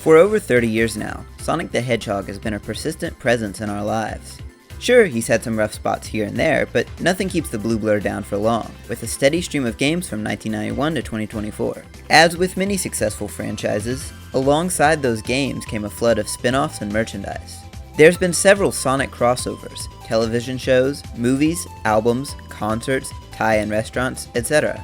For over 30 years now, Sonic the Hedgehog has been a persistent presence in our lives. Sure, he's had some rough spots here and there, but nothing keeps the blue blur down for long, with a steady stream of games from 1991 to 2024. As with many successful franchises, alongside those games came a flood of spin-offs and merchandise. There's been several Sonic crossovers, television shows, movies, albums, concerts, tie-in restaurants, etc.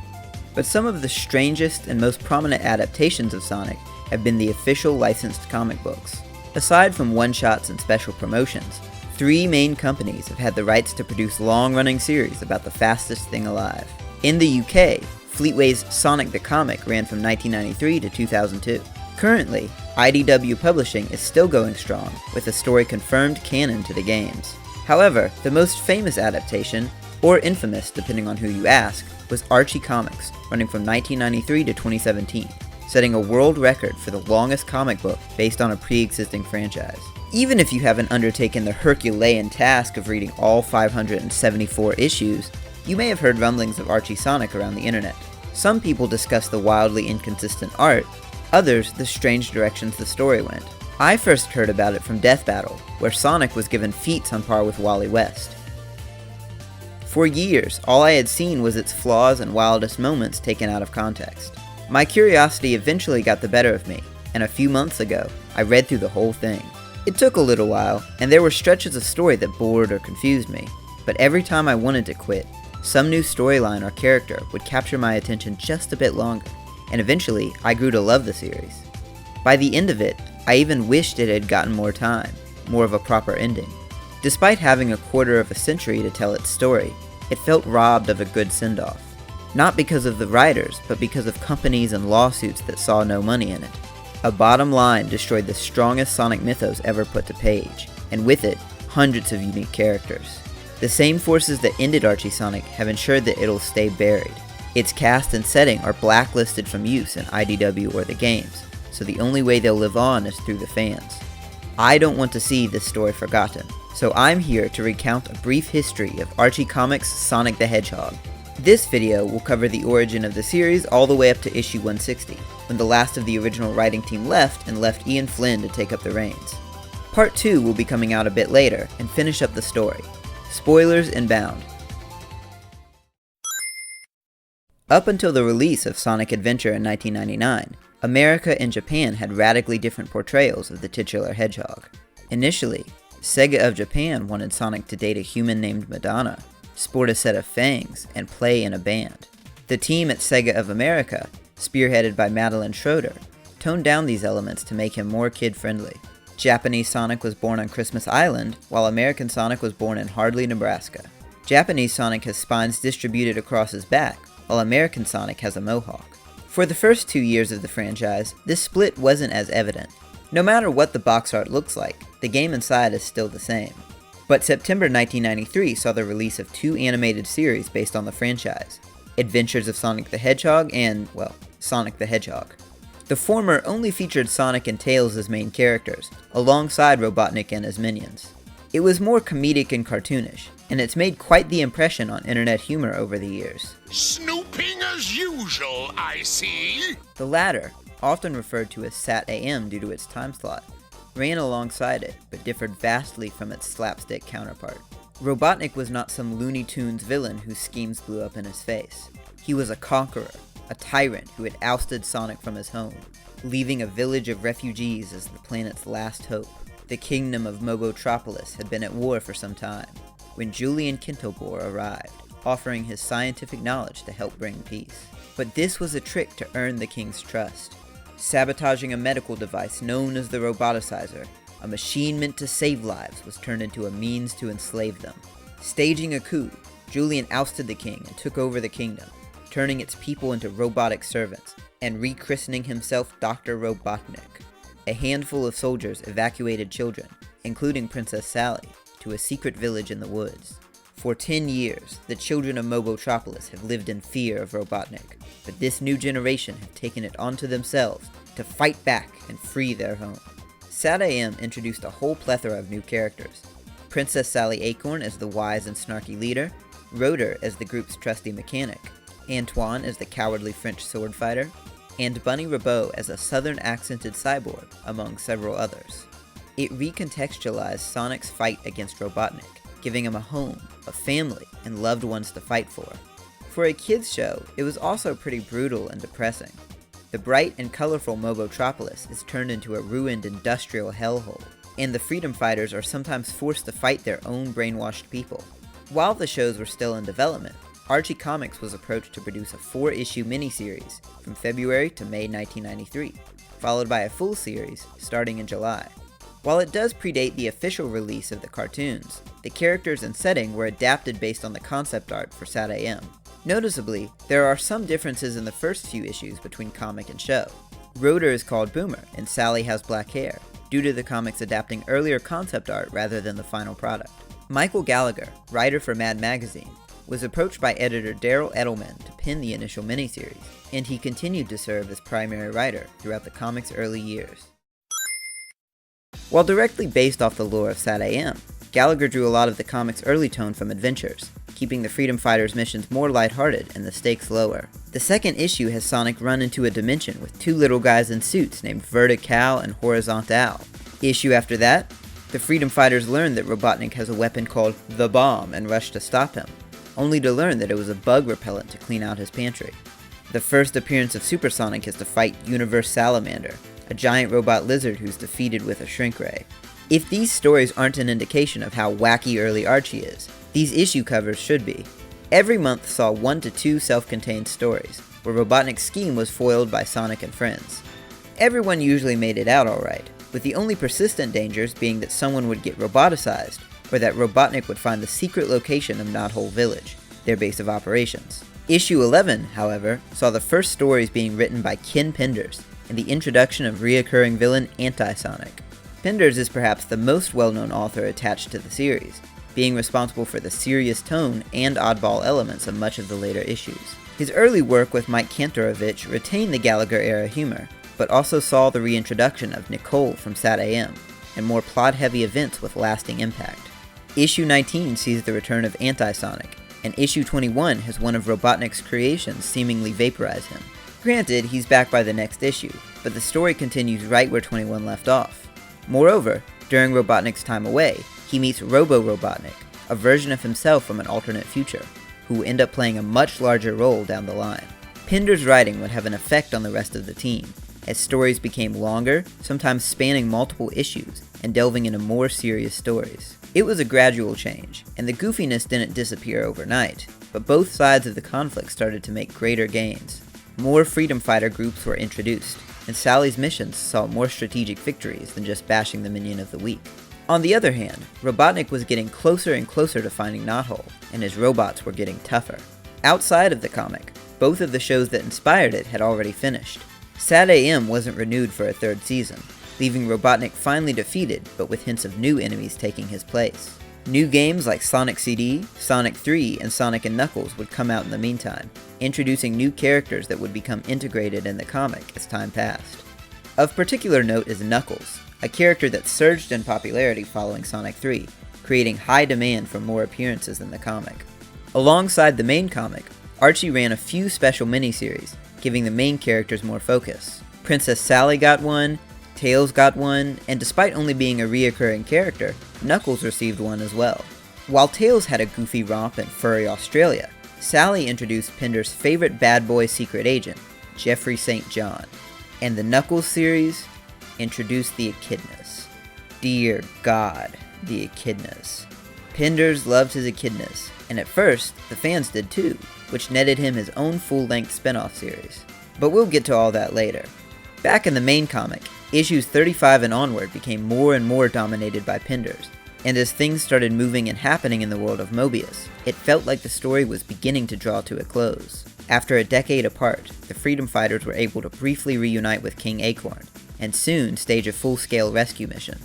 But some of the strangest and most prominent adaptations of Sonic have been the official licensed comic books. Aside from one-shots and special promotions, 3 main companies have had the rights to produce long-running series about the fastest thing alive. In the UK, Fleetway's Sonic the Comic ran from 1993 to 2002. Currently, IDW Publishing is still going strong, with the story confirmed canon to the games. However, the most famous adaptation, or infamous depending on who you ask, was Archie Comics, running from 1993 to 2017, setting a world record for the longest comic book based on a pre-existing franchise. Even if you haven't undertaken the Herculean task of reading all 574 issues, you may have heard rumblings of Archie Sonic around the internet. Some people discuss the wildly inconsistent art, others the strange directions the story went. I first heard about it from Death Battle, where Sonic was given feats on par with Wally West. For years, all I had seen was its flaws and wildest moments taken out of context. My curiosity eventually got the better of me, and a few months ago, I read through the whole thing. It took a little while, and there were stretches of story that bored or confused me, but every time I wanted to quit, some new storyline or character would capture my attention just a bit longer, and eventually I grew to love the series. By the end of it, I even wished it had gotten more time, more of a proper ending. Despite having a quarter of a century to tell its story, it felt robbed of a good send-off. Not because of the writers, but because of companies and lawsuits that saw no money in it. A bottom line destroyed the strongest Sonic mythos ever put to page, and with it, hundreds of unique characters. The same forces that ended Archie Sonic have ensured that it'll stay buried. Its cast and setting are blacklisted from use in IDW or the games, so the only way they'll live on is through the fans. I don't want to see this story forgotten, so I'm here to recount a brief history of Archie Comic's Sonic the Hedgehog. This video will cover the origin of the series all the way up to issue 160, when the last of the original writing team left and left Ian Flynn to take up the reins. Part 2 will be coming out a bit later and finish up the story. Spoilers inbound. Up until the release of Sonic Adventure in 1999, America and Japan had radically different portrayals of the titular hedgehog. Initially, Sega of Japan wanted Sonic to date a human named Madonna, sport a set of fangs, and play in a band. The team at Sega of America, spearheaded by Madeline Schroeder, toned down these elements to make him more kid-friendly. Japanese Sonic was born on Christmas Island, while American Sonic was born in Hardley, Nebraska. Japanese Sonic has spines distributed across his back, while American Sonic has a mohawk. For the first 2 years of the franchise, this split wasn't as evident. No matter what the box art looks like, the game inside is still the same. But September 1993 saw the release of 2 animated series based on the franchise, Adventures of Sonic the Hedgehog and, well, Sonic the Hedgehog. The former only featured Sonic and Tails as main characters, alongside Robotnik and his minions. It was more comedic and cartoonish, and it's made quite the impression on internet humor over the years. Snooping as usual, I see. The latter, often referred to as Sat AM due to its time slot, ran alongside it, but differed vastly from its slapstick counterpart. Robotnik was not some Looney Tunes villain whose schemes blew up in his face. He was a conqueror, a tyrant who had ousted Sonic from his home, leaving a village of refugees as the planet's last hope. The kingdom of Mobotropolis had been at war for some time, when Julian Kintobor arrived, offering his scientific knowledge to help bring peace. But this was a trick to earn the king's trust. Sabotaging a medical device known as the Roboticizer, a machine meant to save lives was turned into a means to enslave them. Staging a coup, Julian ousted the king and took over the kingdom, turning its people into robotic servants, and rechristening himself Dr. Robotnik. A handful of soldiers evacuated children, including Princess Sally, to a secret village in the woods. For 10 years, the children of Mobotropolis have lived in fear of Robotnik, but this new generation have taken it onto themselves to fight back and free their home. Sat AM introduced a whole plethora of new characters. Princess Sally Acorn as the wise and snarky leader, Rotor as the group's trusty mechanic, Antoine as the cowardly French sword fighter, and Bunny Rabeau as a southern-accented cyborg, among several others. It recontextualized Sonic's fight against Robotnik, giving him a home, a family, and loved ones to fight for. For a kids' show, it was also pretty brutal and depressing. The bright and colorful Mobotropolis is turned into a ruined industrial hellhole, and the freedom fighters are sometimes forced to fight their own brainwashed people. While the shows were still in development, Archie Comics was approached to produce a 4-issue miniseries from February to May 1993, followed by a full series starting in July. While it does predate the official release of the cartoons, the characters and setting were adapted based on the concept art for SatAM. Noticeably, there are some differences in the first few issues between comic and show. Rotor is called Boomer, and Sally has black hair, due to the comics adapting earlier concept art rather than the final product. Michael Gallagher, writer for Mad Magazine, was approached by editor Daryl Edelman to pen the initial miniseries, and he continued to serve as primary writer throughout the comic's early years. While directly based off the lore of SatAM, Gallagher drew a lot of the comic's early tone from Adventures, keeping the Freedom Fighters' missions more lighthearted and the stakes lower. The second issue has Sonic run into a dimension with 2 little guys in suits named Vertical and Horizontal. Issue after that, the Freedom Fighters learn that Robotnik has a weapon called the Bomb and rush to stop him, only to learn that it was a bug repellent to clean out his pantry. The first appearance of Super Sonic is to fight Universe Salamander, a giant robot lizard who's defeated with a shrink ray. If these stories aren't an indication of how wacky early Archie is, these issue covers should be. Every month saw 1 to 2 self-contained stories, where Robotnik's scheme was foiled by Sonic and friends. Everyone usually made it out alright, with the only persistent dangers being that someone would get roboticized, or that Robotnik would find the secret location of Knothole Village, their base of operations. Issue 11, however, saw the first stories being written by Ken Penders, and the introduction of reoccurring villain Anti-Sonic. Penders is perhaps the most well-known author attached to the series, being responsible for the serious tone and oddball elements of much of the later issues. His early work with Mike Kantorovich retained the Gallagher-era humor, but also saw the reintroduction of Nicole from SatAM, and more plot-heavy events with lasting impact. Issue 19 sees the return of Anti-Sonic, and Issue 21 has one of Robotnik's creations seemingly vaporize him. Granted, he's back by the next issue, but the story continues right where 21 left off. Moreover, during Robotnik's time away, he meets Robo-Robotnik, a version of himself from an alternate future, who will end up playing a much larger role down the line. Penders' writing would have an effect on the rest of the team, as stories became longer, sometimes spanning multiple issues, and delving into more serious stories. It was a gradual change, and the goofiness didn't disappear overnight, but both sides of the conflict started to make greater gains. More freedom fighter groups were introduced, and Sally's missions saw more strategic victories than just bashing the minion of the week. On the other hand, Robotnik was getting closer and closer to finding Knothole, and his robots were getting tougher. Outside of the comic, both of the shows that inspired it had already finished. SatAM wasn't renewed for a 3rd season, leaving Robotnik finally defeated, but with hints of new enemies taking his place. New games like Sonic CD, Sonic 3, and Sonic & Knuckles would come out in the meantime, introducing new characters that would become integrated in the comic as time passed. Of particular note is Knuckles, a character that surged in popularity following Sonic 3, creating high demand for more appearances in the comic. Alongside the main comic, Archie ran a few special miniseries, giving the main characters more focus. Princess Sally got one, Tails got one, and despite only being a reoccurring character, Knuckles received one as well. While Tails had a goofy romp in furry Australia, Sally introduced Penders' favorite bad boy secret agent, Jeffrey St. John, and the Knuckles series introduced the echidnas. Dear God, the echidnas. Penders loved his echidnas, and at first, the fans did too, which netted him his own full-length spin-off series. But we'll get to all that later. Back in the main comic, issues 35 and onward became more and more dominated by Penders, and as things started moving and happening in the world of Mobius, it felt like the story was beginning to draw to a close. After a decade apart, the Freedom Fighters were able to briefly reunite with King Acorn, and soon stage a full-scale rescue mission.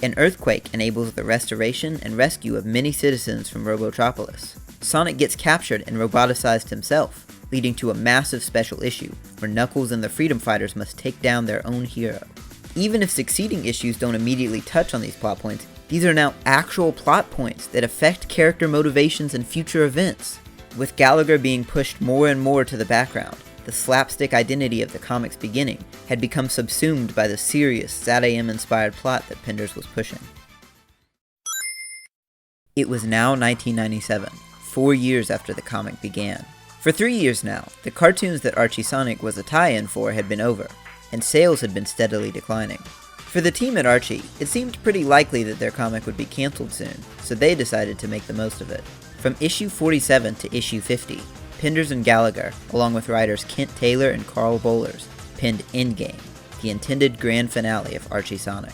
An earthquake enables the restoration and rescue of many citizens from Robotropolis. Sonic gets captured and roboticized himself, leading to a massive special issue, where Knuckles and the Freedom Fighters must take down their own hero. Even if succeeding issues don't immediately touch on these plot points, these are now actual plot points that affect character motivations and future events. With Gallagher being pushed more and more to the background, the slapstick identity of the comic's beginning had become subsumed by the serious, SatAM-inspired plot that Penders was pushing. It was now 1997, 4 years after the comic began. For 3 years now, the cartoons that Archie Sonic was a tie-in for had been over, and sales had been steadily declining. For the team at Archie, it seemed pretty likely that their comic would be cancelled soon, so they decided to make the most of it. From issue 47 to issue 50, Penders and Gallagher, along with writers Kent Taylor and Penders-Bollers, penned Endgame, the intended grand finale of Archie Sonic.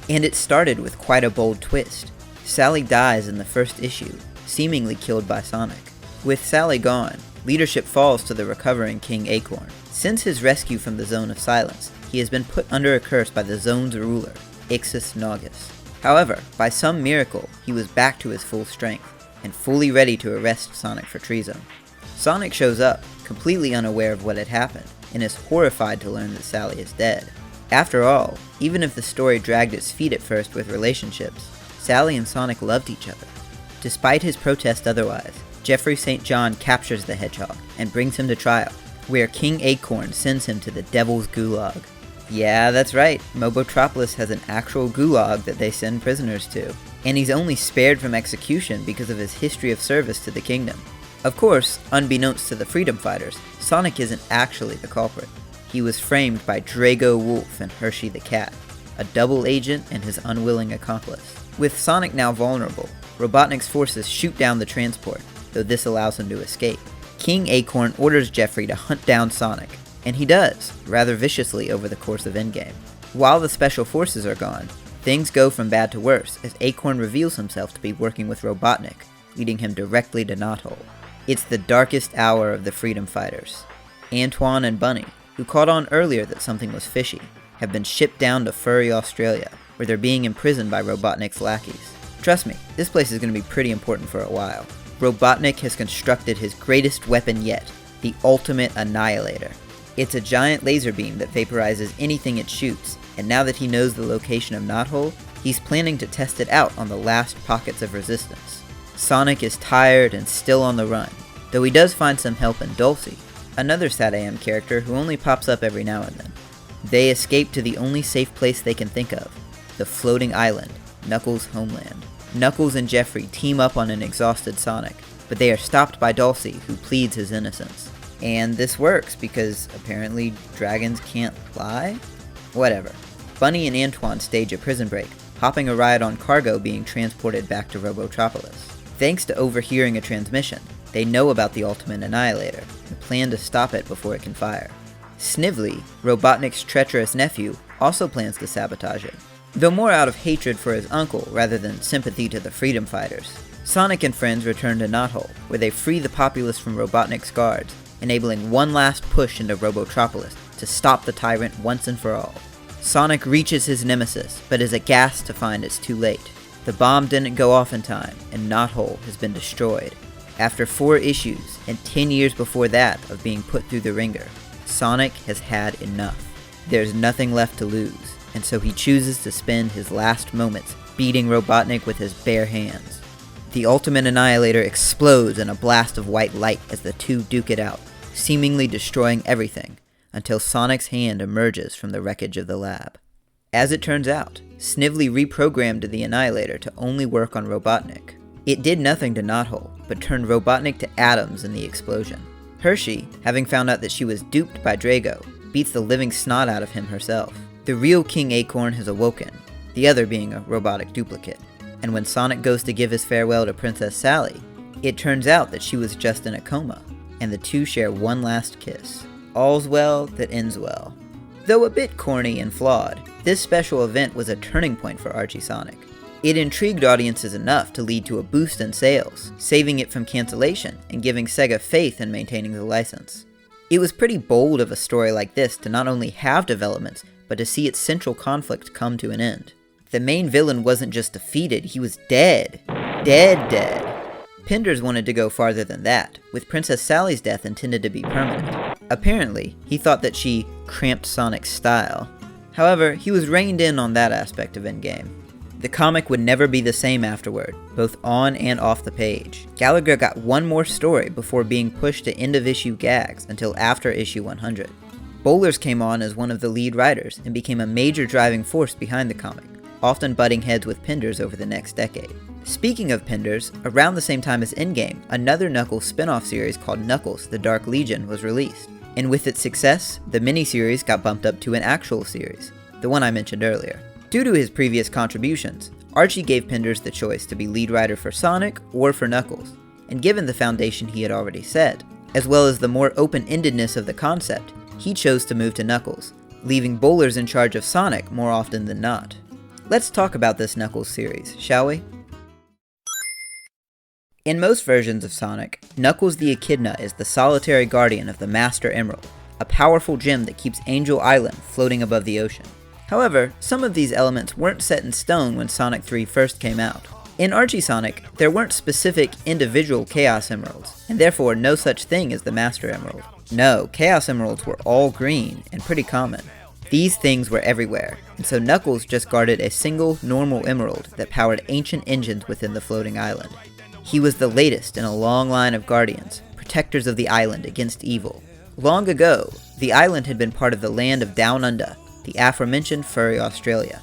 And it started with quite a bold twist. Sally dies in the first issue, seemingly killed by Sonic. With Sally gone, leadership falls to the recovering King Acorn. Since his rescue from the Zone of Silence, he has been put under a curse by the Zone's ruler, Ixis Naugus. However, by some miracle, he was back to his full strength, and fully ready to arrest Sonic for treason. Sonic shows up, completely unaware of what had happened, and is horrified to learn that Sally is dead. After all, even if the story dragged its feet at first with relationships, Sally and Sonic loved each other. Despite his protest otherwise, Jeffrey St. John captures the Hedgehog and brings him to trial, where King Acorn sends him to the Devil's Gulag. Yeah, that's right, Mobotropolis has an actual gulag that they send prisoners to, and he's only spared from execution because of his history of service to the kingdom. Of course, unbeknownst to the freedom fighters, Sonic isn't actually the culprit. He was framed by Drago Wolf and Hershey the Cat, a double agent and his unwilling accomplice. With Sonic now vulnerable, Robotnik's forces shoot down the transport, though this allows him to escape. King Acorn orders Jeffrey to hunt down Sonic, and he does, rather viciously over the course of Endgame. While the special forces are gone, things go from bad to worse as Acorn reveals himself to be working with Robotnik, leading him directly to Knothole. It's the darkest hour of the freedom fighters. Antoine and Bunny, who caught on earlier that something was fishy, have been shipped down to Furry, Australia, where they're being imprisoned by Robotnik's lackeys. Trust me, this place is going to be pretty important for a while. Robotnik has constructed his greatest weapon yet, the Ultimate Annihilator. It's a giant laser beam that vaporizes anything it shoots, and now that he knows the location of Knothole, he's planning to test it out on the last pockets of resistance. Sonic is tired and still on the run, though he does find some help in Dulcie, another SatAM character who only pops up every now and then. They escape to the only safe place they can think of, the floating island, Knuckles' homeland. Knuckles and Jeffrey team up on an exhausted Sonic, but they are stopped by Dulcie, who pleads his innocence. And this works because apparently dragons can't lie? Whatever. Bunny and Antoine stage a prison break, hopping a ride on cargo being transported back to Robotropolis. Thanks to overhearing a transmission, they know about the Ultimate Annihilator and plan to stop it before it can fire. Snively, Robotnik's treacherous nephew, also plans to sabotage it, though more out of hatred for his uncle rather than sympathy to the freedom fighters. Sonic and friends return to Knothole, where they free the populace from Robotnik's guards, enabling one last push into Robotropolis to stop the tyrant once and for all. Sonic reaches his nemesis, but is aghast to find it's too late. The bomb didn't go off in time, and Knothole has been destroyed. After 4 issues, and 10 years before that of being put through the ringer, Sonic has had enough. There's nothing left to lose, and so he chooses to spend his last moments beating Robotnik with his bare hands. The Ultimate Annihilator explodes in a blast of white light as the two duke it out, seemingly destroying everything, until Sonic's hand emerges from the wreckage of the lab. As it turns out, Snively reprogrammed the Annihilator to only work on Robotnik. It did nothing to Knothole, but turned Robotnik to atoms in the explosion. Hershey, having found out that she was duped by Drago, beats the living snot out of him herself. The real King Acorn has awoken, the other being a robotic duplicate. And when Sonic goes to give his farewell to Princess Sally, it turns out that she was just in a coma, and the two share one last kiss. All's well that ends well. Though a bit corny and flawed, this special event was a turning point for Archie Sonic. It intrigued audiences enough to lead to a boost in sales, saving it from cancellation and giving Sega faith in maintaining the license. It was pretty bold of a story like this to not only have developments, but to see its central conflict come to an end. The main villain wasn't just defeated, he was dead. Dead. Penders wanted to go farther than that, with Princess Sally's death intended to be permanent. Apparently, he thought that she cramped Sonic's style. However, he was reined in on that aspect of Endgame. The comic would never be the same afterward, both on and off the page. Gallagher got one more story before being pushed to end-of-issue gags until after issue 100. Bollers came on as one of the lead writers and became a major driving force behind the comic, often butting heads with Penders over the next decade. Speaking of Penders, around the same time as Endgame, another Knuckles spin-off series called Knuckles, The Dark Legion was released. And with its success, the miniseries got bumped up to an actual series, the one I mentioned earlier. Due to his previous contributions, Archie gave Penders the choice to be lead writer for Sonic or for Knuckles, and given the foundation he had already set, as well as the more open-endedness of the concept, he chose to move to Knuckles, leaving Bollers in charge of Sonic more often than not. Let's talk about this Knuckles series, shall we? In most versions of Sonic, Knuckles the Echidna is the solitary guardian of the Master Emerald, a powerful gem that keeps Angel Island floating above the ocean. However, some of these elements weren't set in stone when Sonic 3 first came out. In Archie Sonic, there weren't specific individual Chaos Emeralds, and therefore no such thing as the Master Emerald. No, Chaos Emeralds were all green and pretty common. These things were everywhere, and so Knuckles just guarded a single normal emerald that powered ancient engines within the floating island. He was the latest in a long line of guardians, protectors of the island against evil. Long ago, the island had been part of the land of Down Under, the aforementioned furry Australia.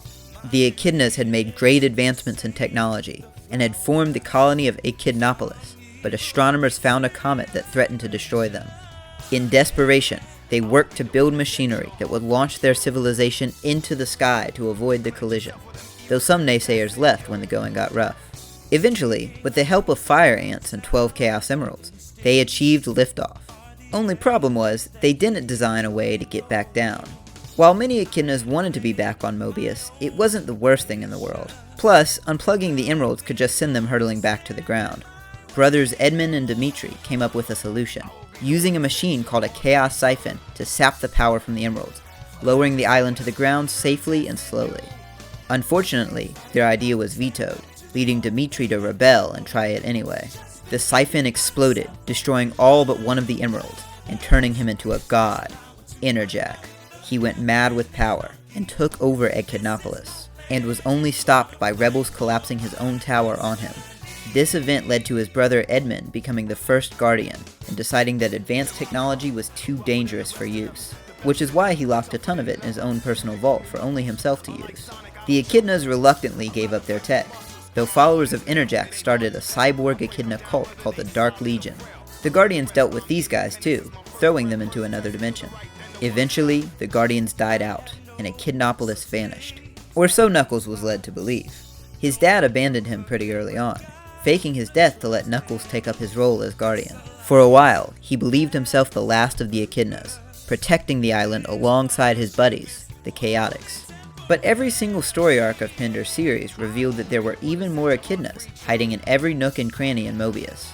The Echidnas had made great advancements in technology, and had formed the colony of Echidnopolis, but astronomers found a comet that threatened to destroy them. In desperation, they worked to build machinery that would launch their civilization into the sky to avoid the collision, though some naysayers left when the going got rough. Eventually, with the help of fire ants and 12 Chaos Emeralds, they achieved liftoff. Only problem was, they didn't design a way to get back down. While many Echidnas wanted to be back on Mobius, it wasn't the worst thing in the world. Plus, unplugging the emeralds could just send them hurtling back to the ground. Brothers Edmund and Dimitri came up with a solution, using a machine called a Chaos Siphon to sap the power from the emeralds, lowering the island to the ground safely and slowly. Unfortunately, their idea was vetoed, leading Dimitri to rebel and try it anyway. The siphon exploded, destroying all but one of the emeralds, and turning him into a god, Enerjack. He went mad with power, and took over Echidnopolis, and was only stopped by rebels collapsing his own tower on him. This event led to his brother Edmund becoming the first Guardian, and deciding that advanced technology was too dangerous for use, which is why he locked a ton of it in his own personal vault for only himself to use. The Echidnas reluctantly gave up their tech, though followers of Enerjack started a cyborg Echidna cult called the Dark Legion. The Guardians dealt with these guys too, throwing them into another dimension. Eventually, the Guardians died out, and Echidnopolis vanished. Or so Knuckles was led to believe. His dad abandoned him pretty early on, faking his death to let Knuckles take up his role as Guardian. For a while, he believed himself the last of the Echidnas, protecting the island alongside his buddies, the Chaotix. But every single story arc of Penders' series revealed that there were even more Echidnas hiding in every nook and cranny in Mobius.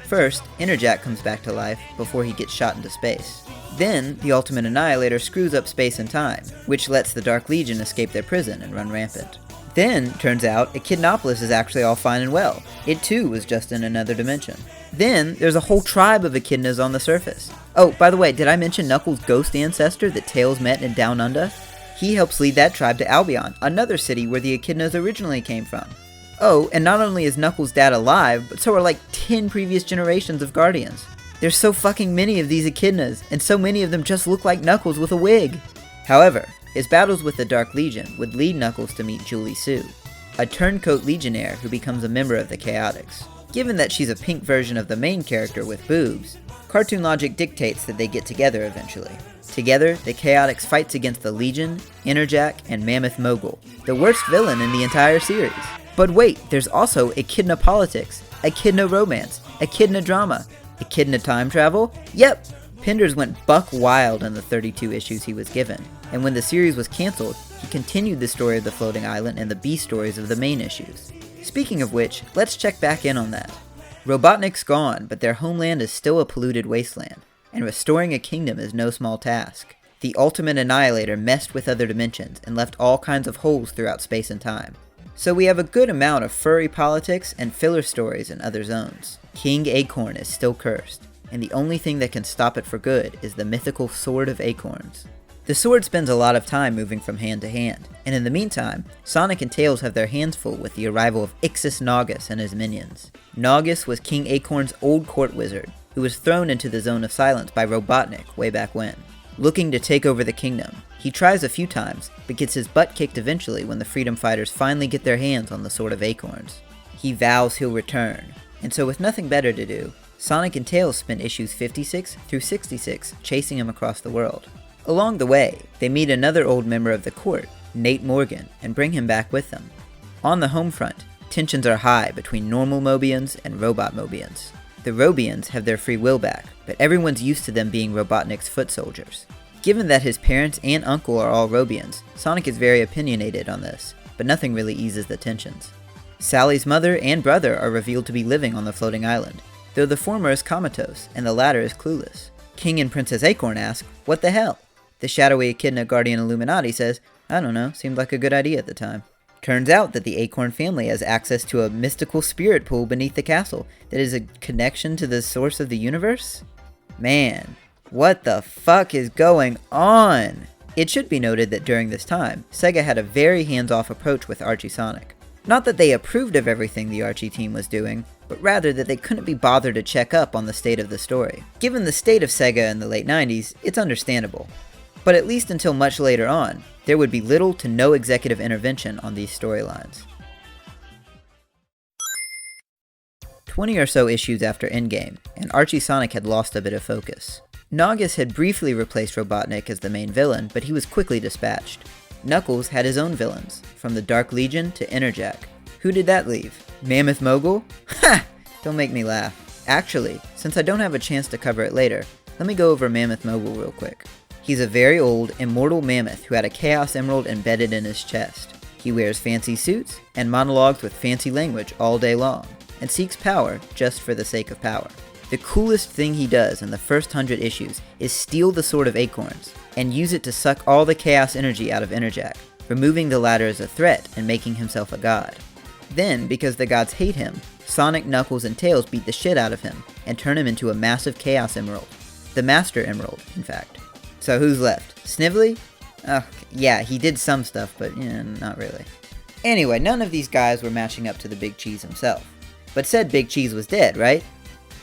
First, Enerjack comes back to life before he gets shot into space. Then, the Ultimate Annihilator screws up space and time, which lets the Dark Legion escape their prison and run rampant. Then, turns out, Echidnopolis is actually all fine and well. It too was just in another dimension. Then, there's a whole tribe of Echidnas on the surface. Oh, by the way, did I mention Knuckles' ghost ancestor that Tails met in Down Under? He helps lead that tribe to Albion, another city where the Echidnas originally came from. Oh, and not only is Knuckles' dad alive, but so are like 10 previous generations of Guardians. There's so fucking many of these Echidnas, and so many of them just look like Knuckles with a wig. However, his battles with the Dark Legion would lead Knuckles to meet Julie Sue, a turncoat legionnaire who becomes a member of the Chaotix. Given that she's a pink version of the main character with boobs, cartoon logic dictates that they get together eventually. Together, the Chaotix fights against the Legion, Enerjack, and Mammoth Mogul, the worst villain in the entire series. But wait, there's also Echidna politics, Echidna romance, Echidna drama, Echidna time travel? Yep! Penders went buck wild in the 32 issues he was given, and when the series was cancelled, he continued the story of the floating island and the B stories of the main issues. Speaking of which, let's check back in on that. Robotnik's gone, but their homeland is still a polluted wasteland, and restoring a kingdom is no small task. The Ultimate Annihilator messed with other dimensions and left all kinds of holes throughout space and time. So we have a good amount of furry politics and filler stories in other zones. King Acorn is still cursed, and the only thing that can stop it for good is the mythical Sword of Acorns. The sword spends a lot of time moving from hand to hand, and in the meantime, Sonic and Tails have their hands full with the arrival of Ixis Naugus and his minions. Naugus was King Acorn's old court wizard, who was thrown into the Zone of Silence by Robotnik way back when. Looking to take over the kingdom, he tries a few times, but gets his butt kicked eventually when the Freedom Fighters finally get their hands on the Sword of Acorns. He vows he'll return, and so with nothing better to do, Sonic and Tails spend issues 56 through 66 chasing him across the world. Along the way, they meet another old member of the court, Nate Morgan, and bring him back with them. On the home front, tensions are high between normal Mobians and robot Mobians. The Robians have their free will back, but everyone's used to them being Robotnik's foot soldiers. Given that his parents and uncle are all Robians, Sonic is very opinionated on this, but nothing really eases the tensions. Sally's mother and brother are revealed to be living on the floating island, though the former is comatose and the latter is clueless. King and Princess Acorn ask, "What the hell?" The shadowy Echidna Guardian Illuminati says, "I don't know, seemed like a good idea at the time." Turns out that the Acorn family has access to a mystical spirit pool beneath the castle that is a connection to the source of the universe? Man, what the fuck is going on? It should be noted that during this time, Sega had a very hands-off approach with Archie Sonic. Not that they approved of everything the Archie team was doing, but rather that they couldn't be bothered to check up on the state of the story. Given the state of Sega in the late 90s, it's understandable. But at least until much later on, there would be little to no executive intervention on these storylines. 20 or so issues after Endgame, and Archie Sonic had lost a bit of focus. Naugus had briefly replaced Robotnik as the main villain, but he was quickly dispatched. Knuckles had his own villains, from the Dark Legion to Interjack. Who did that leave? Mammoth Mogul? Ha! Don't make me laugh. Actually, since I don't have a chance to cover it later, let me go over Mammoth Mogul real quick. He's a very old, immortal mammoth who had a Chaos Emerald embedded in his chest. He wears fancy suits and monologues with fancy language all day long, and seeks power just for the sake of power. The coolest thing he does in the first 100 issues is steal the Sword of Acorns, and use it to suck all the chaos energy out of Interjack, removing the latter as a threat and making himself a god. Then, because the gods hate him, Sonic, Knuckles, and Tails beat the shit out of him, and turn him into a massive Chaos Emerald. The Master Emerald, in fact. So who's left? Snively? Oh, yeah, he did some stuff, but not really. Anyway, none of these guys were matching up to the Big Cheese himself. But said Big Cheese was dead, right?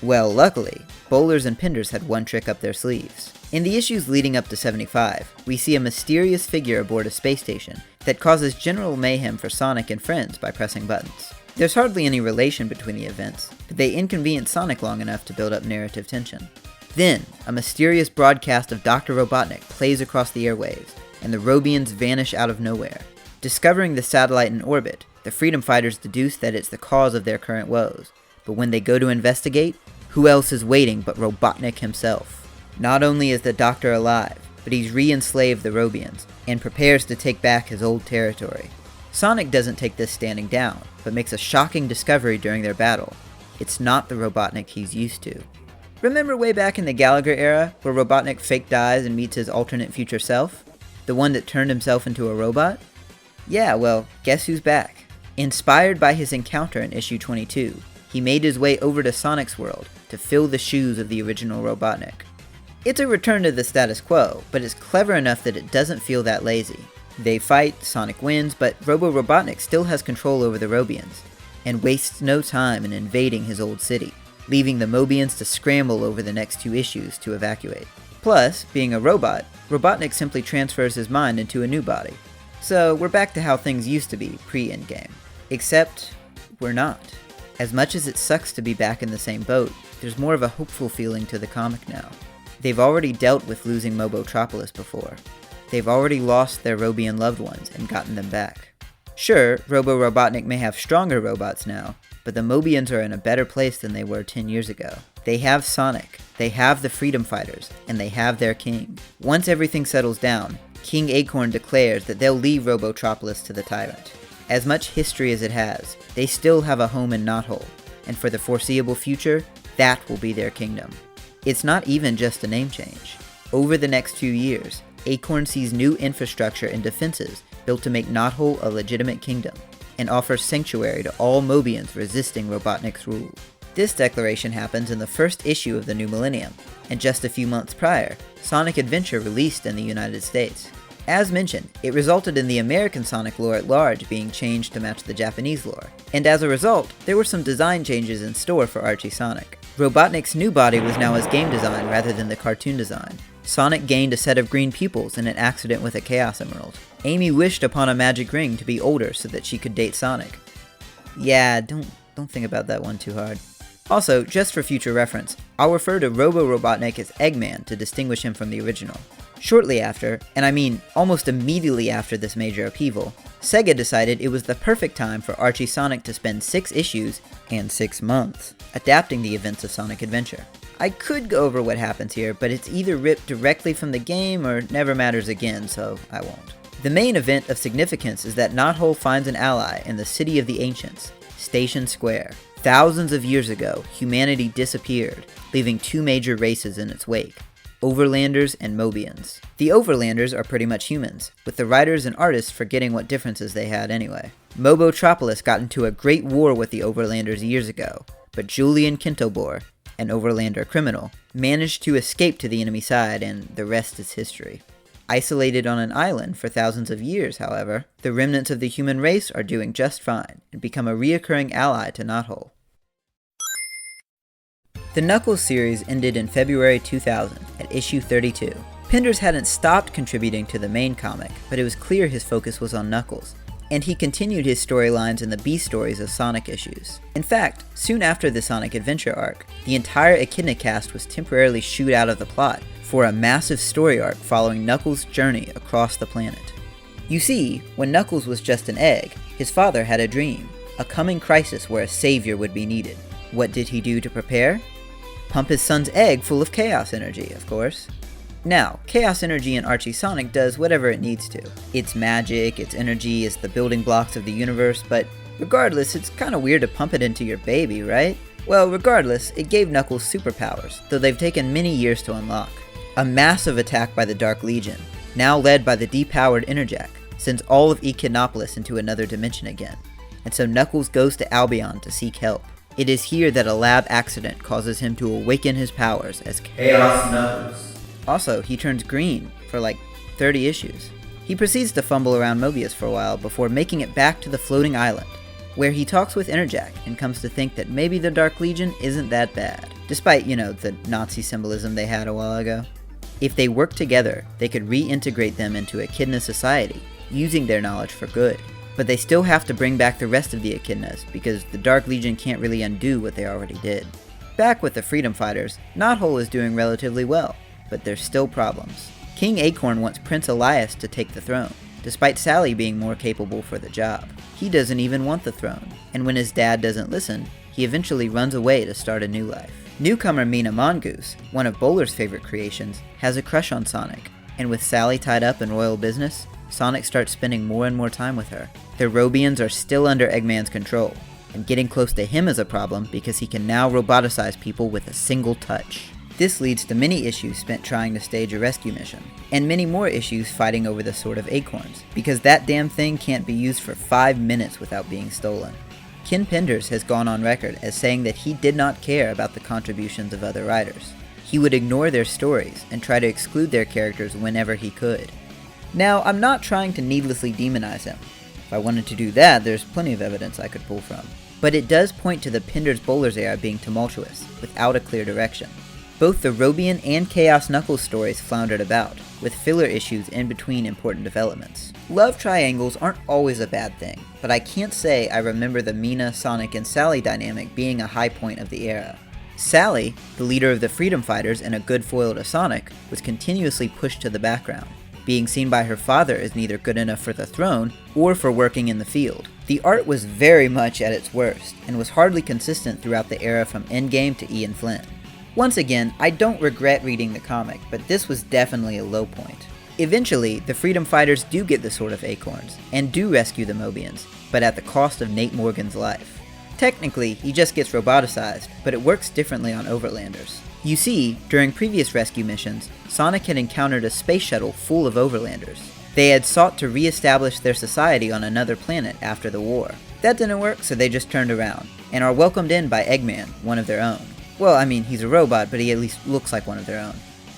Well, luckily, Bollers and Penders had one trick up their sleeves. In the issues leading up to 75, we see a mysterious figure aboard a space station that causes general mayhem for Sonic and friends by pressing buttons. There's hardly any relation between the events, but they inconvenience Sonic long enough to build up narrative tension. Then, a mysterious broadcast of Dr. Robotnik plays across the airwaves, and the Robians vanish out of nowhere. Discovering the satellite in orbit, the Freedom Fighters deduce that it's the cause of their current woes, but when they go to investigate, who else is waiting but Robotnik himself? Not only is the Doctor alive, but he's re-enslaved the Robians, and prepares to take back his old territory. Sonic doesn't take this standing down, but makes a shocking discovery during their battle. It's not the Robotnik he's used to. Remember way back in the Gallagher era, where Robotnik fake dies and meets his alternate future self? The one that turned himself into a robot? Yeah, well, guess who's back? Inspired by his encounter in issue 22, he made his way over to Sonic's world to fill the shoes of the original Robotnik. It's a return to the status quo, but it's clever enough that it doesn't feel that lazy. They fight, Sonic wins, but Robo-Robotnik still has control over the Robians, and wastes no time in invading his old city, leaving the Mobians to scramble over the next 2 issues to evacuate. Plus, being a robot, Robotnik simply transfers his mind into a new body. So we're back to how things used to be pre-Endgame. Except, we're not. As much as it sucks to be back in the same boat, there's more of a hopeful feeling to the comic now. They've already dealt with losing Mobotropolis before. They've already lost their Robian loved ones and gotten them back. Sure, Robo-Robotnik may have stronger robots now, but the Mobians are in a better place than they were 10 years ago. They have Sonic, they have the Freedom Fighters, and they have their king. Once everything settles down, King Acorn declares that they'll leave Robotropolis to the tyrant. As much history as it has, they still have a home in Knothole, and for the foreseeable future, that will be their kingdom. It's not even just a name change. Over the next few years, Acorn sees new infrastructure and defenses built to make Knothole a legitimate kingdom, and offers sanctuary to all Mobians resisting Robotnik's rule. This declaration happens in the first issue of the new millennium, and just a few months prior, Sonic Adventure released in the United States. As mentioned, it resulted in the American Sonic lore at large being changed to match the Japanese lore, and as a result, there were some design changes in store for Archie Sonic. Robotnik's new body was now his game design rather than the cartoon design. Sonic gained a set of green pupils in an accident with a Chaos Emerald. Amy wished upon a magic ring to be older so that she could date Sonic. Yeah, don't think about that one too hard. Also, just for future reference, I'll refer to Robo-Robotnik as Eggman to distinguish him from the original. Shortly after, and I mean almost immediately after this major upheaval, Sega decided it was the perfect time for Archie Sonic to spend 6 issues, and 6 months, adapting the events of Sonic Adventure. I could go over what happens here, but it's either ripped directly from the game or never matters again, so I won't. The main event of significance is that Knothole finds an ally in the City of the Ancients, Station Square. Thousands of years ago, humanity disappeared, leaving 2 major races in its wake, Overlanders and Mobians. The Overlanders are pretty much humans, with the writers and artists forgetting what differences they had anyway. Mobotropolis got into a great war with the Overlanders years ago, but Julian Kintobor, an Overlander criminal, managed to escape to the enemy side, and the rest is history. Isolated on an island for thousands of years, however, the remnants of the human race are doing just fine, and become a reoccurring ally to Knothole. The Knuckles series ended in February 2000, at issue 32. Penders hadn't stopped contributing to the main comic, but it was clear his focus was on Knuckles, and he continued his storylines in the B-stories of Sonic issues. In fact, soon after the Sonic Adventure arc, the entire Echidna cast was temporarily shooed out of the plot for a massive story arc following Knuckles' journey across the planet. You see, when Knuckles was just an egg, his father had a dream, a coming crisis where a savior would be needed. What did he do to prepare? Pump his son's egg full of chaos energy, of course. Now, chaos energy in Archie Sonic does whatever it needs to. It's magic, its energy is the building blocks of the universe, but regardless, it's kinda weird to pump it into your baby, right? Well, regardless, it gave Knuckles superpowers, though they've taken many years to unlock. A massive attack by the Dark Legion, now led by the depowered Interjack, sends all of Echidnopolis into another dimension again, and so Knuckles goes to Albion to seek help. It is here that a lab accident causes him to awaken his powers as Chaos Knuckles. Also, he turns green for like 30 issues. He proceeds to fumble around Mobius for a while before making it back to the floating island, where he talks with Interjack and comes to think that maybe the Dark Legion isn't that bad, despite, the Nazi symbolism they had a while ago. If they work together, they could reintegrate them into Echidna society, using their knowledge for good. But they still have to bring back the rest of the Echidnas, because the Dark Legion can't really undo what they already did. Back with the Freedom Fighters, Knothole is doing relatively well, but there's still problems. King Acorn wants Prince Elias to take the throne, despite Sally being more capable for the job. He doesn't even want the throne, and when his dad doesn't listen, he eventually runs away to start a new life. Newcomer Mina Mongoose, one of Bowler's favorite creations, has a crush on Sonic, and with Sally tied up in royal business, Sonic starts spending more and more time with her. The Robians are still under Eggman's control, and getting close to him is a problem because he can now roboticize people with a single touch. This leads to many issues spent trying to stage a rescue mission, and many more issues fighting over the Sword of Acorns, because that damn thing can't be used for 5 minutes without being stolen. Ken Penders has gone on record as saying that he did not care about the contributions of other writers. He would ignore their stories and try to exclude their characters whenever he could. Now, I'm not trying to needlessly demonize him. If I wanted to do that, there's plenty of evidence I could pull from. But it does point to the Penders-Bollers era being tumultuous, without a clear direction. Both the Robian and Chaos Knuckles stories floundered about, with filler issues in between important developments. Love triangles aren't always a bad thing, but I can't say I remember the Mina, Sonic, and Sally dynamic being a high point of the era. Sally, the leader of the Freedom Fighters and a good foil to Sonic, was continuously pushed to the background, being seen by her father as neither good enough for the throne or for working in the field. The art was very much at its worst, and was hardly consistent throughout the era from Endgame to Ian Flynn. Once again, I don't regret reading the comic, but this was definitely a low point. Eventually, the Freedom Fighters do get the Sword of Acorns, and do rescue the Mobians, but at the cost of Nate Morgan's life. Technically, he just gets roboticized, but it works differently on Overlanders. You see, during previous rescue missions, Sonic had encountered a space shuttle full of Overlanders. They had sought to re-establish their society on another planet after the war. That didn't work, so they just turned around, and are welcomed in by Eggman, one of their own. Well, I mean, he's a robot, but he at least looks like one of their own.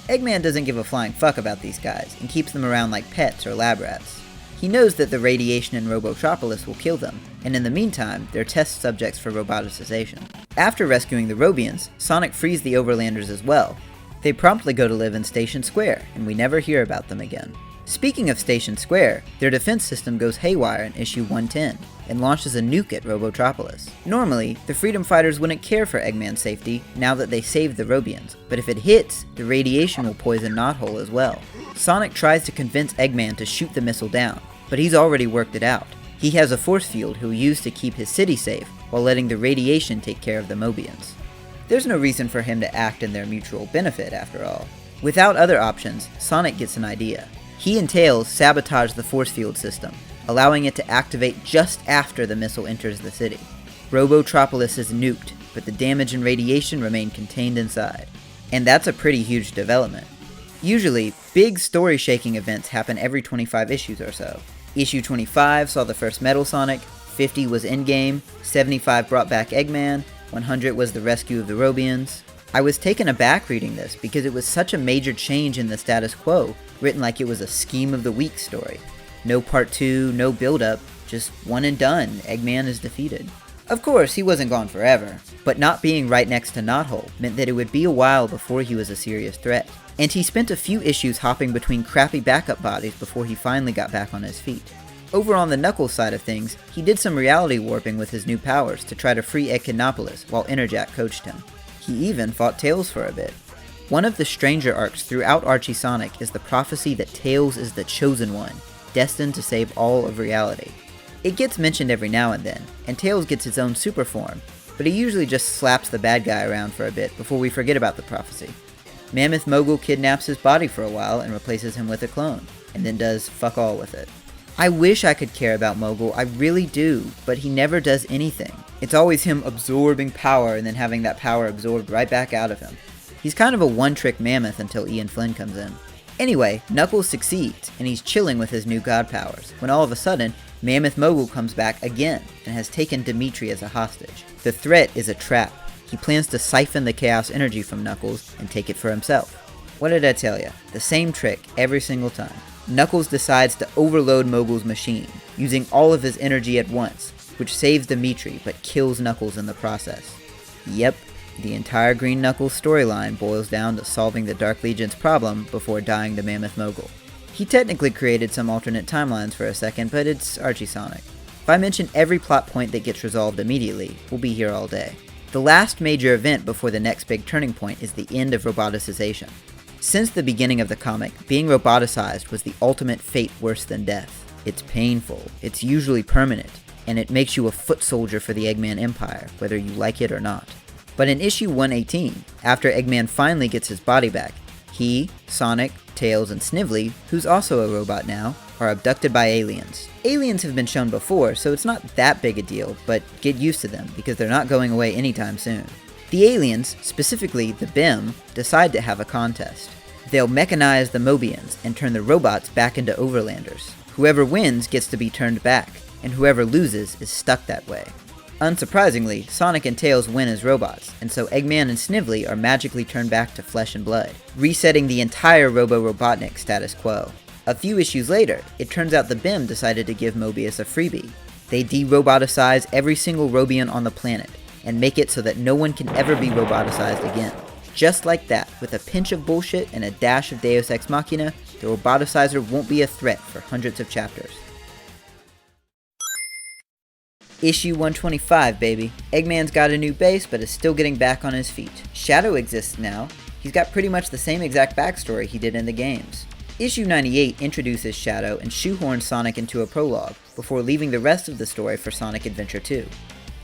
Eggman doesn't give a flying fuck about these guys, and keeps them around like pets or lab rats. He knows that the radiation in Robotropolis will kill them, and in the meantime, they're test subjects for roboticization. After rescuing the Robians, Sonic frees the Overlanders as well. They promptly go to live in Station Square, and we never hear about them again. Speaking of Station Square, their defense system goes haywire in issue 110, and launches a nuke at Robotropolis. Normally, the Freedom Fighters wouldn't care for Eggman's safety now that they saved the Robians, but if it hits, the radiation will poison Knothole as well. Sonic tries to convince Eggman to shoot the missile down, but he's already worked it out. He has a force field he'll use to keep his city safe, while letting the radiation take care of the Mobians. There's no reason for him to act in their mutual benefit, after all. Without other options, Sonic gets an idea. He and Tails sabotage the force field system, allowing it to activate just after the missile enters the city. Robotropolis is nuked, but the damage and radiation remain contained inside. And that's a pretty huge development. Usually, big story-shaking events happen every 25 issues or so. Issue 25 saw the first Metal Sonic, 50 was Endgame, 75 brought back Eggman, 100 was the rescue of the Robians. I was taken aback reading this because it was such a major change in the status quo, written like it was a scheme of the week story. No part 2, no build-up, just one and done, Eggman is defeated. Of course, he wasn't gone forever, but not being right next to Knothole meant that it would be a while before he was a serious threat. And he spent a few issues hopping between crappy backup bodies before he finally got back on his feet. Over on the Knuckles side of things, he did some reality warping with his new powers to try to free Echidnopolis while Interjack coached him. He even fought Tails for a bit. One of the stranger arcs throughout Archie Sonic is the prophecy that Tails is the chosen one, destined to save all of reality. It gets mentioned every now and then, and Tails gets his own super form, but he usually just slaps the bad guy around for a bit before we forget about the prophecy. Mammoth Mogul kidnaps his body for a while and replaces him with a clone, and then does fuck all with it. I wish I could care about Mogul, I really do, but he never does anything. It's always him absorbing power and then having that power absorbed right back out of him. He's kind of a one-trick mammoth until Ian Flynn comes in. Anyway, Knuckles succeeds, and he's chilling with his new god powers, when all of a sudden, Mammoth Mogul comes back again, and has taken Dimitri as a hostage. The threat is a trap. He plans to siphon the chaos energy from Knuckles, and take it for himself. What did I tell ya? The same trick, every single time. Knuckles decides to overload Mogul's machine, using all of his energy at once, which saves Dimitri, but kills Knuckles in the process. Yep. The entire Green Knuckles storyline boils down to solving the Dark Legion's problem before dying to Mammoth Mogul. He technically created some alternate timelines for a second, but it's Archie Sonic. If I mention every plot point that gets resolved immediately, we'll be here all day. The last major event before the next big turning point is the end of roboticization. Since the beginning of the comic, being roboticized was the ultimate fate worse than death. It's painful, it's usually permanent, and it makes you a foot soldier for the Eggman Empire, whether you like it or not. But in issue 118, after Eggman finally gets his body back, he, Sonic, Tails, and Snively, who's also a robot now, are abducted by aliens. Aliens have been shown before, so it's not that big a deal, but get used to them, because they're not going away anytime soon. The aliens, specifically the BIM, decide to have a contest. They'll mechanize the Mobians and turn the robots back into Overlanders. Whoever wins gets to be turned back, and whoever loses is stuck that way. Unsurprisingly, Sonic and Tails win as robots, and so Eggman and Snively are magically turned back to flesh and blood, resetting the entire Robo-Robotnik status quo. A few issues later, it turns out the BIM decided to give Mobius a freebie. They de-roboticize every single Robian on the planet, and make it so that no one can ever be roboticized again. Just like that, with a pinch of bullshit and a dash of Deus Ex Machina, the roboticizer won't be a threat for hundreds of chapters. Issue 125, baby. Eggman's got a new base, but is still getting back on his feet. Shadow exists now. He's got pretty much the same exact backstory he did in the games. Issue 98 introduces Shadow and shoehorns Sonic into a prologue, before leaving the rest of the story for Sonic Adventure 2.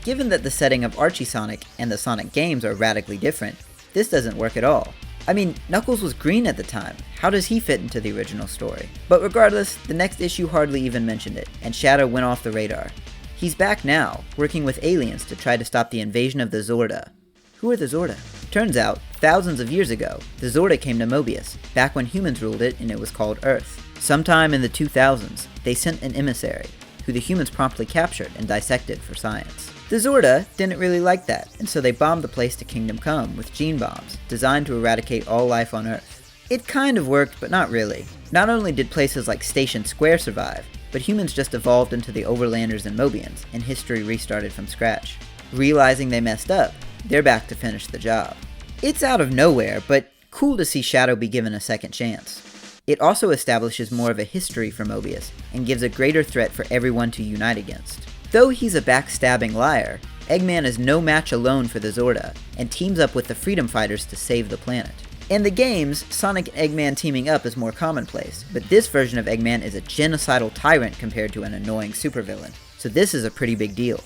Given that the setting of Archie Sonic and the Sonic games are radically different, this doesn't work at all. I mean, Knuckles was green at the time. How does he fit into the original story? But regardless, the next issue hardly even mentioned it, and Shadow went off the radar. He's back now, working with aliens to try to stop the invasion of the Zorda. Who are the Zorda? Turns out, thousands of years ago, the Zorda came to Mobius, back when humans ruled it and it was called Earth. Sometime in the 2000s, they sent an emissary, who the humans promptly captured and dissected for science. The Zorda didn't really like that, and so they bombed the place to Kingdom Come with gene bombs, designed to eradicate all life on Earth. It kind of worked, but not really. Not only did places like Station Square survive, but humans just evolved into the Overlanders and Mobians, and history restarted from scratch. Realizing they messed up, they're back to finish the job. It's out of nowhere, but cool to see Shadow be given a second chance. It also establishes more of a history for Mobius, and gives a greater threat for everyone to unite against. Though he's a backstabbing liar, Eggman is no match alone for the Zorda, and teams up with the Freedom Fighters to save the planet. In the games, Sonic and Eggman teaming up is more commonplace, but this version of Eggman is a genocidal tyrant compared to an annoying supervillain, so this is a pretty big deal.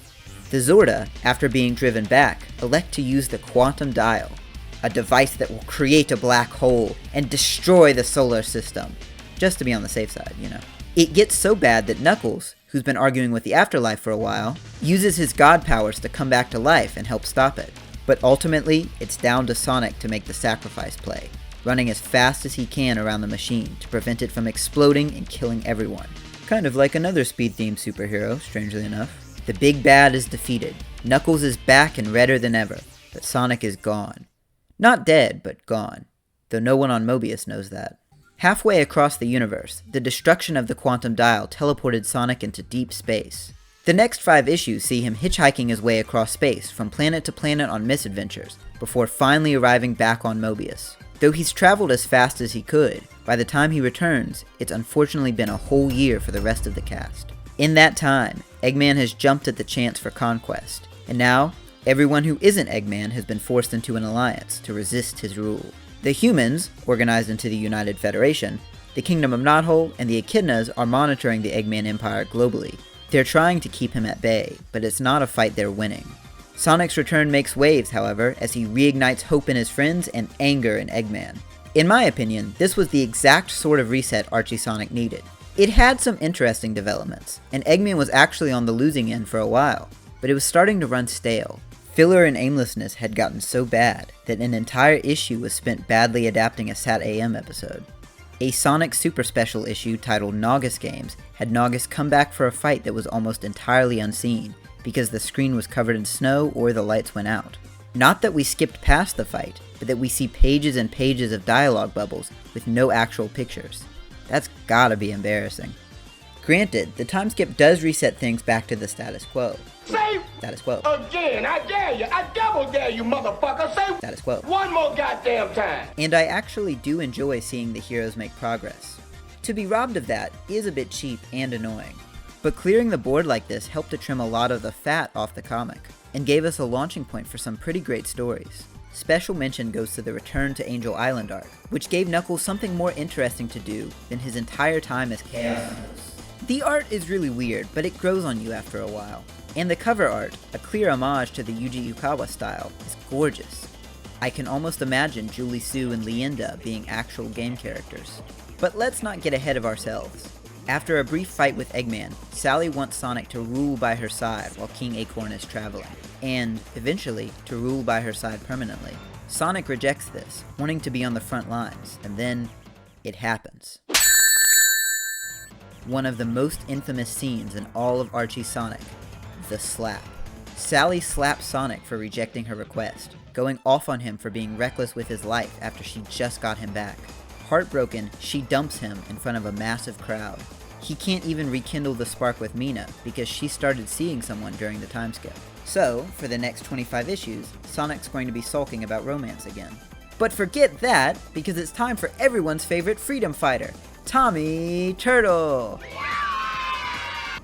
The Zorda, after being driven back, elect to use the Quantum Dial, a device that will create a black hole and destroy the solar system, just to be on the safe side, you know. It gets so bad that Knuckles, who's been arguing with the Afterlife for a while, uses his god powers to come back to life and help stop it. But ultimately, it's down to Sonic to make the sacrifice play, running as fast as he can around the machine to prevent it from exploding and killing everyone. Kind of like another speed-themed superhero, strangely enough. The big bad is defeated, Knuckles is back and redder than ever, but Sonic is gone. Not dead, but gone, though no one on Mobius knows that. Halfway across the universe, the destruction of the Quantum Dial teleported Sonic into deep space. The next 5 issues see him hitchhiking his way across space from planet to planet on misadventures, before finally arriving back on Mobius. Though he's traveled as fast as he could, by the time he returns, it's unfortunately been a whole year for the rest of the cast. In that time, Eggman has jumped at the chance for conquest, and now, everyone who isn't Eggman has been forced into an alliance to resist his rule. The humans, organized into the United Federation, the Kingdom of Knothole, and the Echidnas are monitoring the Eggman Empire globally. They're trying to keep him at bay, but it's not a fight they're winning. Sonic's return makes waves, however, as he reignites hope in his friends and anger in Eggman. In my opinion, this was the exact sort of reset Archie Sonic needed. It had some interesting developments, and Eggman was actually on the losing end for a while, but it was starting to run stale. Filler and aimlessness had gotten so bad that an entire issue was spent badly adapting a Sat.AM episode. A Sonic Super Special issue titled Naugus Games had Naugus come back for a fight that was almost entirely unseen, because the screen was covered in snow or the lights went out. Not that we skipped past the fight, but that we see pages and pages of dialogue bubbles with no actual pictures. That's gotta be embarrassing. Granted, the time skip does reset things back to the status quo. Say Status quo. again, I dare you, I double dare you, motherfucker. Say Status quo. one more goddamn time. And I actually do enjoy seeing the heroes make progress. To be robbed of that is a bit cheap and annoying. But clearing the board like this helped to trim a lot of the fat off the comic, and gave us a launching point for some pretty great stories. Special mention goes to the Return to Angel Island arc, which gave Knuckles something more interesting to do than his entire time as Chaos Knuckles. The art is really weird, but it grows on you after a while. And the cover art, a clear homage to the Yuji Yukawa style, is gorgeous. I can almost imagine Julie Sue and Leenda being actual game characters. But let's not get ahead of ourselves. After a brief fight with Eggman, Sally wants Sonic to rule by her side while King Acorn is traveling, and, eventually, to rule by her side permanently. Sonic rejects this, wanting to be on the front lines, and then, it happens. One of the most infamous scenes in all of Archie Sonic, the slap. Sally slaps Sonic for rejecting her request, going off on him for being reckless with his life after she just got him back. Heartbroken, she dumps him in front of a massive crowd. He can't even rekindle the spark with Mina because she started seeing someone during the time skip. So, for the next 25 issues, Sonic's going to be sulking about romance again. But forget that, because it's time for everyone's favorite freedom fighter, Tommy Turtle!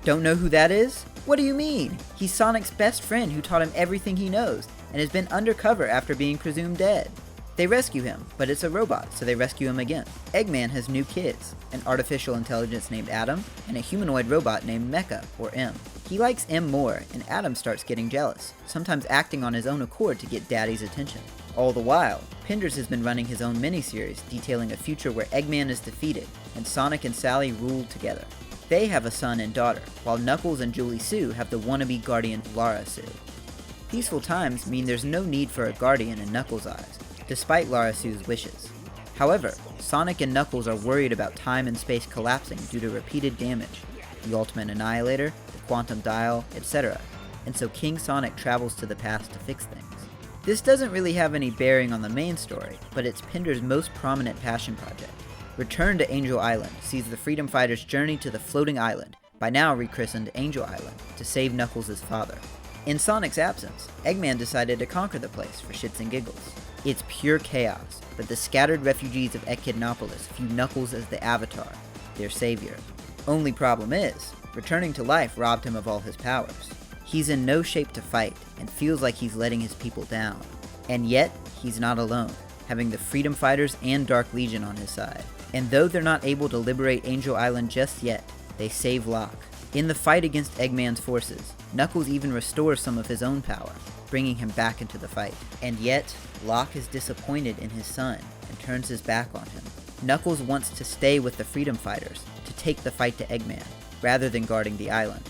Don't know who that is? What do you mean? He's Sonic's best friend who taught him everything he knows, and has been undercover after being presumed dead. They rescue him, but it's a robot, so they rescue him again. Eggman has new kids, an artificial intelligence named Adam, and a humanoid robot named Mecha, or M. He likes M more, and Adam starts getting jealous, sometimes acting on his own accord to get Daddy's attention. All the while, Penders has been running his own miniseries detailing a future where Eggman is defeated, and Sonic and Sally rule together. They have a son and daughter, while Knuckles and Julie Sue have the wannabe guardian Lara Sue. Peaceful times mean there's no need for a guardian in Knuckles' eyes, despite Lara Sue's wishes. However, Sonic and Knuckles are worried about time and space collapsing due to repeated damage, the Ultimate Annihilator, the Quantum Dial, etc. and so King Sonic travels to the past to fix things. This doesn't really have any bearing on the main story, but it's Penders' most prominent passion project. Return to Angel Island sees the freedom fighters journey to the floating island, by now rechristened Angel Island, to save Knuckles' father. In Sonic's absence, Eggman decided to conquer the place for shits and giggles. It's pure chaos, but the scattered refugees of Echidnopolis view Knuckles as the Avatar, their savior. Only problem is, returning to life robbed him of all his powers. He's in no shape to fight, and feels like he's letting his people down. And yet, he's not alone, having the Freedom Fighters and Dark Legion on his side. And though they're not able to liberate Angel Island just yet, they save Locke. In the fight against Eggman's forces, Knuckles even restores some of his own power, bringing him back into the fight. And yet, Locke is disappointed in his son, and turns his back on him. Knuckles wants to stay with the Freedom Fighters, to take the fight to Eggman, rather than guarding the island.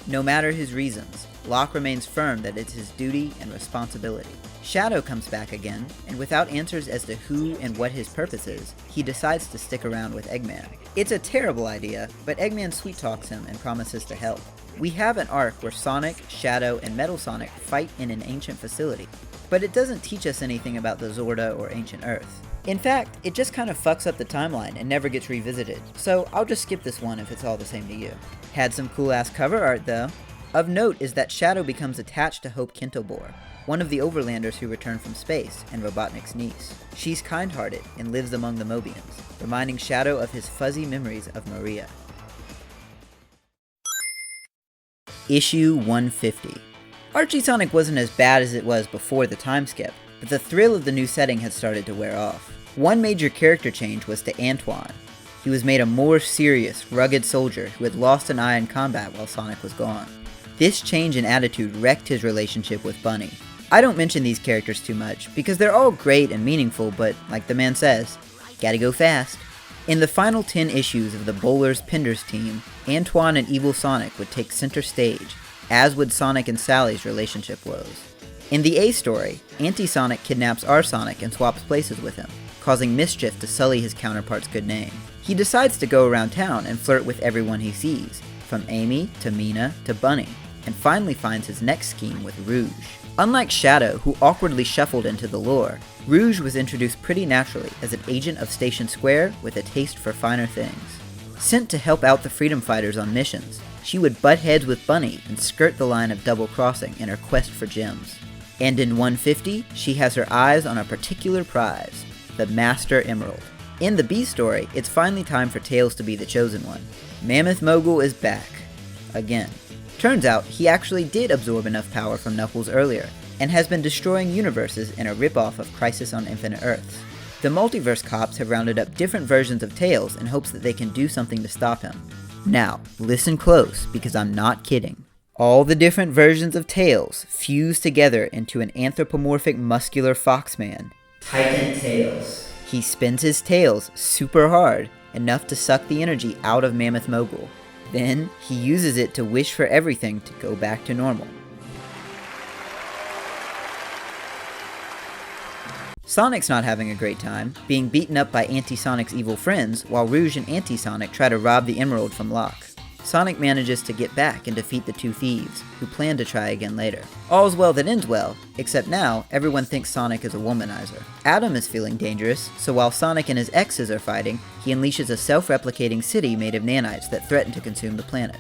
No matter his reasons, Locke remains firm that it's his duty and responsibility. Shadow comes back again, and without answers as to who and what his purpose is, he decides to stick around with Eggman. It's a terrible idea, but Eggman sweet-talks him and promises to help. We have an arc where Sonic, Shadow, and Metal Sonic fight in an ancient facility, but it doesn't teach us anything about the Zorda or Ancient Earth. In fact, it just kind of fucks up the timeline and never gets revisited, so I'll just skip this one if it's all the same to you. Had some cool-ass cover art though. Of note is that Shadow becomes attached to Hope Kintobor, one of the Overlanders who returned from space and Robotnik's niece. She's kind-hearted and lives among the Mobians, reminding Shadow of his fuzzy memories of Maria. Issue 150. Archie Sonic wasn't as bad as it was before the time skip, but the thrill of the new setting had started to wear off. One major character change was to Antoine. He was made a more serious, rugged soldier who had lost an eye in combat while Sonic was gone. This change in attitude wrecked his relationship with Bunny. I don't mention these characters too much, because they're all great and meaningful, but like the man says, gotta go fast. In the final 10 issues of the Bollers Penders team, Antoine and Evil Sonic would take center stage, as would Sonic and Sally's relationship woes. In the A story, Anti-Sonic kidnaps R-Sonic and swaps places with him, causing mischief to sully his counterpart's good name. He decides to go around town and flirt with everyone he sees, from Amy to Mina to Bunny, and finally finds his next scheme with Rouge. Unlike Shadow, who awkwardly shuffled into the lore, Rouge was introduced pretty naturally as an agent of Station Square with a taste for finer things. Sent to help out the Freedom Fighters on missions, she would butt heads with Bunny and skirt the line of double-crossing in her quest for gems. And in 150, she has her eyes on a particular prize, the Master Emerald. In the B story, it's finally time for Tails to be the chosen one. Mammoth Mogul is back. Again. Turns out, he actually did absorb enough power from Knuckles earlier, and has been destroying universes in a ripoff of Crisis on Infinite Earths. The Multiverse cops have rounded up different versions of Tails in hopes that they can do something to stop him. Now, listen close, because I'm not kidding. All the different versions of Tails fuse together into an anthropomorphic muscular foxman, Titan Tails. He spins his tails super hard, enough to suck the energy out of Mammoth Mogul. Then, he uses it to wish for everything to go back to normal. Sonic's not having a great time, being beaten up by Anti-Sonic's evil friends, while Rouge and Anti-Sonic try to rob the Emerald from Locke. Sonic manages to get back and defeat the two thieves, who plan to try again later. All's well that ends well, except now, everyone thinks Sonic is a womanizer. Adam is feeling dangerous, so while Sonic and his exes are fighting, he unleashes a self-replicating city made of nanites that threaten to consume the planet.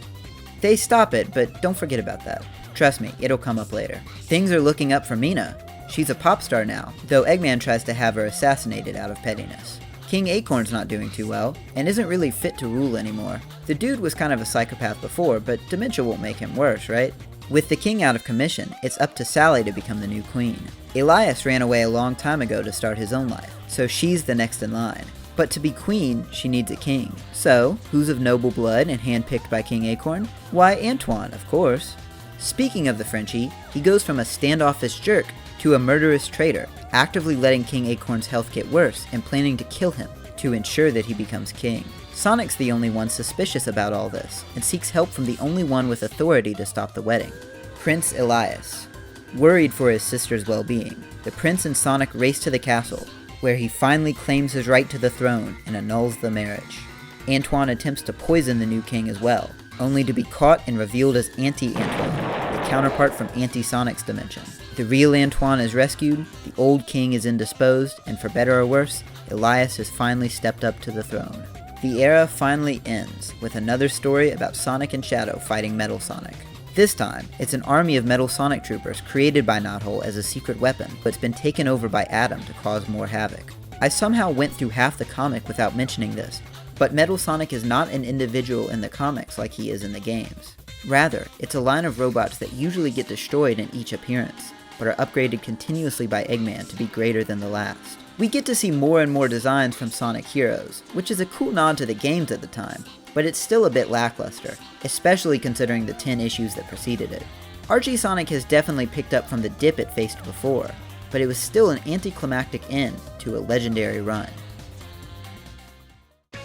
They stop it, but don't forget about that. Trust me, it'll come up later. Things are looking up for Mina. She's a pop star now, though Eggman tries to have her assassinated out of pettiness. King Acorn's not doing too well, and isn't really fit to rule anymore. The dude was kind of a psychopath before, but dementia won't make him worse, right? With the king out of commission, it's up to Sally to become the new queen. Elias ran away a long time ago to start his own life, so she's the next in line. But to be queen, she needs a king. So, who's of noble blood and handpicked by King Acorn? Why, Antoine, of course. Speaking of the Frenchie, he goes from a standoffish jerk to a murderous traitor, actively letting King Acorn's health get worse and planning to kill him to ensure that he becomes king. Sonic's the only one suspicious about all this, and seeks help from the only one with authority to stop the wedding, Prince Elias. Worried for his sister's well-being, the prince and Sonic race to the castle, where he finally claims his right to the throne and annuls the marriage. Antoine attempts to poison the new king as well, only to be caught and revealed as Anti-Antoine, the counterpart from Anti-Sonic's dimension. The real Antoine is rescued, the old king is indisposed, and for better or worse, Elias has finally stepped up to the throne. The era finally ends with another story about Sonic and Shadow fighting Metal Sonic. This time, it's an army of Metal Sonic troopers created by Knothole as a secret weapon, but it's been taken over by Adam to cause more havoc. I somehow went through half the comic without mentioning this, but Metal Sonic is not an individual in the comics like he is in the games. Rather, it's a line of robots that usually get destroyed in each appearance, but are upgraded continuously by Eggman to be greater than the last. We get to see more and more designs from Sonic Heroes, which is a cool nod to the games at the time, but it's still a bit lackluster, especially considering the 10 issues that preceded it. Archie Sonic has definitely picked up from the dip it faced before, but it was still an anticlimactic end to a legendary run.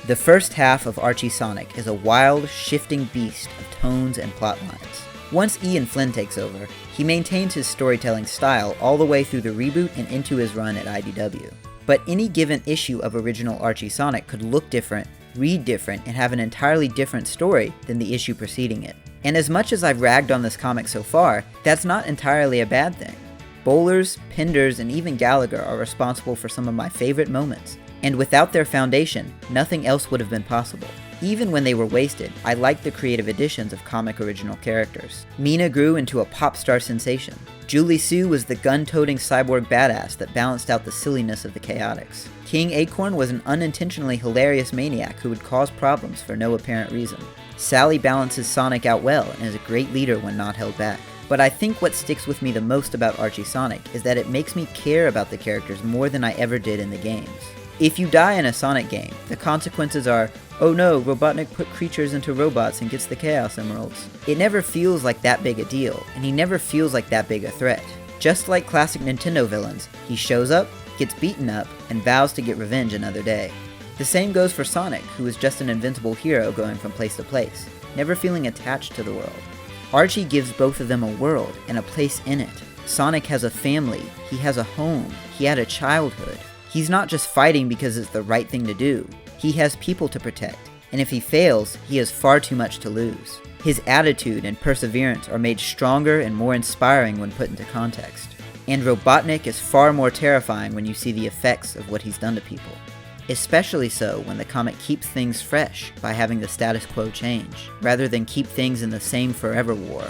The first half of Archie Sonic is a wild, shifting beast of tones and plot lines. Once Ian Flynn takes over, he maintains his storytelling style all the way through the reboot and into his run at IDW. But any given issue of original Archie Sonic could look different, read different, and have an entirely different story than the issue preceding it. And as much as I've ragged on this comic so far, that's not entirely a bad thing. Bollers, Penders, and even Gallagher are responsible for some of my favorite moments, and without their foundation, nothing else would have been possible. Even when they were wasted, I liked the creative additions of comic original characters. Mina grew into a pop star sensation. Julie Sue was the gun-toting cyborg badass that balanced out the silliness of the Chaotix. King Acorn was an unintentionally hilarious maniac who would cause problems for no apparent reason. Sally balances Sonic out well and is a great leader when not held back. But I think what sticks with me the most about Archie Sonic is that it makes me care about the characters more than I ever did in the games. If you die in a Sonic game, the consequences are, oh no, Robotnik put creatures into robots and gets the Chaos Emeralds. It never feels like that big a deal, and he never feels like that big a threat. Just like classic Nintendo villains, he shows up, gets beaten up, and vows to get revenge another day. The same goes for Sonic, who is just an invincible hero going from place to place, never feeling attached to the world. Archie gives both of them a world and a place in it. Sonic has a family, he has a home, he had a childhood. He's not just fighting because it's the right thing to do. He has people to protect, and if he fails, he has far too much to lose. His attitude and perseverance are made stronger and more inspiring when put into context. And Robotnik is far more terrifying when you see the effects of what he's done to people. Especially so when the comic keeps things fresh by having the status quo change, rather than keep things in the same forever war,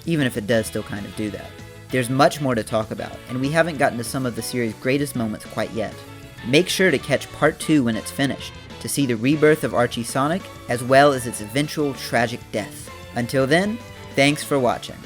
even if it does still kind of do that. There's much more to talk about, and we haven't gotten to some of the series' greatest moments quite yet. Make sure to catch part 2 when it's finished, to see the rebirth of Archie Sonic, as well as its eventual tragic death. Until then, thanks for watching.